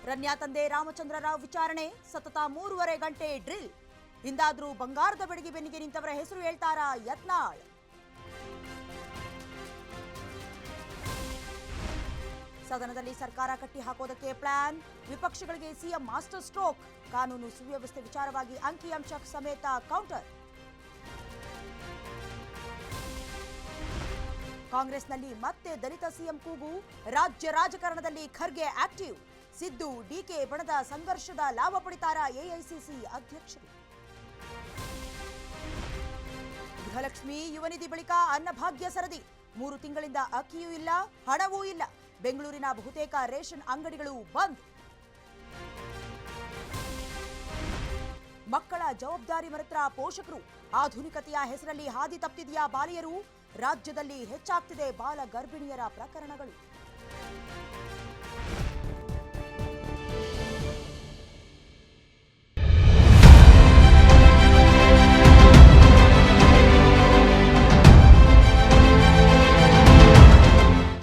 ರನ್ಯಾ ತಂದೆ ರಾಮಚಂದ್ರ ರಾವ್ ವಿಚಾರಣೆ ಸತತ 3.5 ಗಂಟೆ ಡ್ರಿಲ್. ಇಂದಾದ್ರೂ ಬಂಗಾರದ ಬೆಡಗಿ ಬೆನ್ನಿಗೆ ನಿಂತವರ ಹೆಸರು ಹೇಳ್ತಾರಾ ಯತ್ನಾಳ್? ಸದನದಲ್ಲಿ ಸರ್ಕಾರ ಕಟ್ಟಿ ಹಾಕೋದಕ್ಕೆ ಪ್ಲಾನ್, ವಿಪಕ್ಷಗಳಿಗೆ ಸಿಎಂ ಮಾಸ್ಟರ್ ಸ್ಟ್ರೋಕ್. ಕಾನೂನು ಸುವ್ಯವಸ್ಥೆ ವಿಚಾರವಾಗಿ ಅಂಕಿಅಂಶ ಸಮೇತ ಕೌಂಟರ್. ಕಾಂಗ್ರೆಸ್ನಲ್ಲಿ ಮತ್ತೆ ದಲಿತ ಸಿಎಂ ಕೂಗು. ರಾಜ್ಯ ರಾಜಕಾರಣದಲ್ಲಿ ಖರ್ಗೆ ಆಕ್ಟಿವ್. ಸಿದ್ದು ಡಿಕೆ ಬಣದ ಸಂಘರ್ಷದ ಲಾಭ ಪಡಿತಾರಾ ಎಐಸಿಸಿ ಅಧ್ಯಕ್ಷರು? ಗೃಹಲಕ್ಷ್ಮಿ ಯುವನಿಧಿ ಬಳಿಕ ಅನ್ನಭಾಗ್ಯ ಸರದಿ. 3 ತಿಂಗಳಿಂದ ಅಕ್ಕಿಯೂ ಇಲ್ಲ, ಹಣವೂ ಇಲ್ಲ. ಬೆಂಗಳೂರಿನ ಬಹುತೇಕ ರೇಷನ್ ಅಂಗಡಿಗಳು ಬಂದ್. ಮಕ್ಕಳ ಜವಾಬ್ದಾರಿ ಮರೆತ್ರ ಪೋಷಕರು. ಆಧುನಿಕತೆಯ ಹೆಸರಲ್ಲಿ ಹಾದಿ ತಪ್ಪಿದೆಯಾ ಬಾಲಿಯರು? ರಾಜ್ಯದಲ್ಲಿ ಹೆಚ್ಚಾಗ್ತಿದೆ ಬಾಲ ಗರ್ಭಿಣಿಯರ ಪ್ರಕರಣಗಳು.